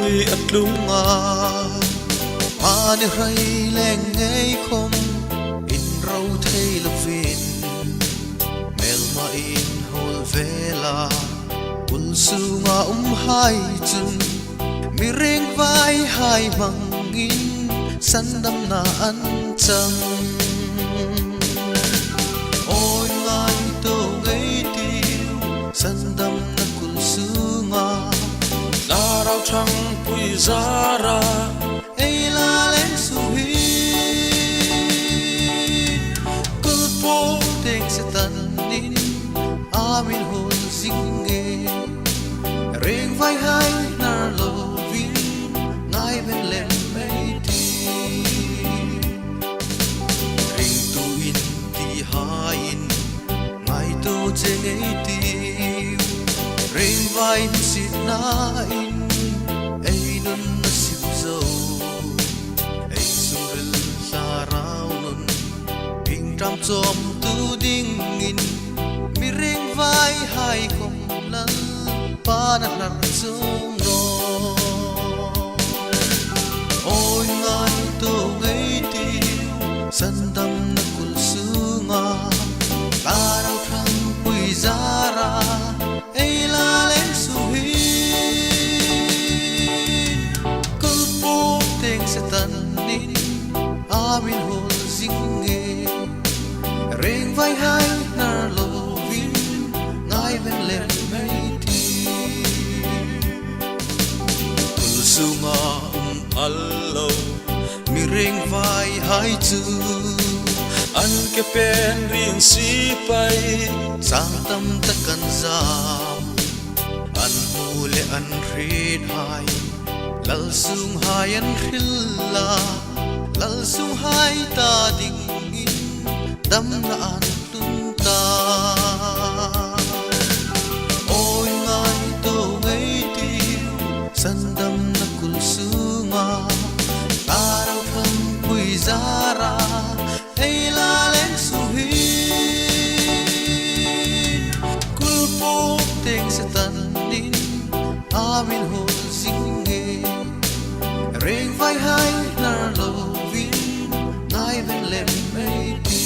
vui ắt lung mà nếu hay lên ngay không in râu thấy là vin mel mà in hol vela ul su nga hai chun mi reng vai hai mangin san đam na an chang ôi ngai tô ngay tiêu san đam na kul su nga la rau thăng pui zara ei la lên su hi kul po tek se tan nin amin hol sing nge reng vai hai na lo vin ngai ben len mei ti ring tu in ti hain ngai tu che ngei ti reng vai sit na in ei nun na sip zo ei suril la rau nun ping tram chom tu ding in mi reng vai hai không lal pa na lar chung ro ôi ngai tô ngei ti san dam na kul su nga ta rau thang pui zara ei la lên su hi kul po teng se tan nin amin hol sing nge reng vai hai na lo vin ngai ben len mei ti kul su nga allo mi reng vai hai chu an ke pen rin si pai sang tâm ta kan zam an hule an red hai lal sung hai an khilla lal sung hai ta ding in dam na an tum ta ôi ngai tô ngei ti san dam na kul su nga ta rau thang pui zara ei la lên su hi kul po teng se tan nin amin hol sing nge reng vai hai na lo vin ngai ben lem mei ti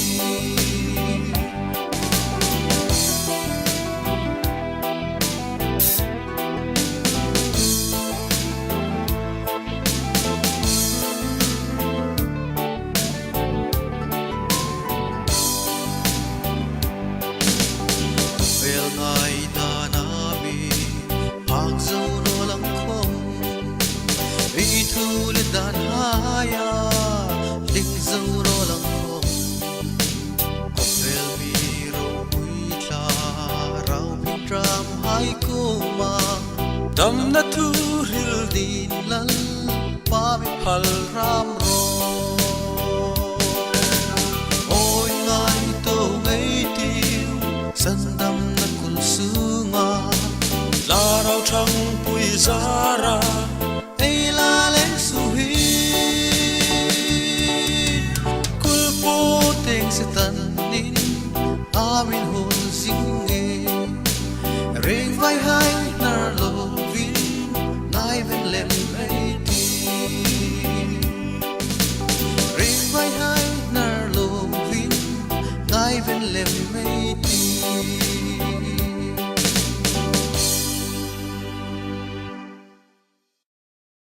vel ngai da na mi hang zo no lang khom ei thu le dan haya ling zo no lang khom vel mi ro ui tla rau pi tram hai ko ma dam na thu ril din lal pa mi phal ram ro ôi ngai tô ngei tiêu san dam na kul su nga la rau thăng pui zara ei la lên su hi kul po teng se tan nin amin hol sing nge reng vai hai na lo vin ngai ben lem mei ti reng vai hai na lo vin ngai ben lem mei ti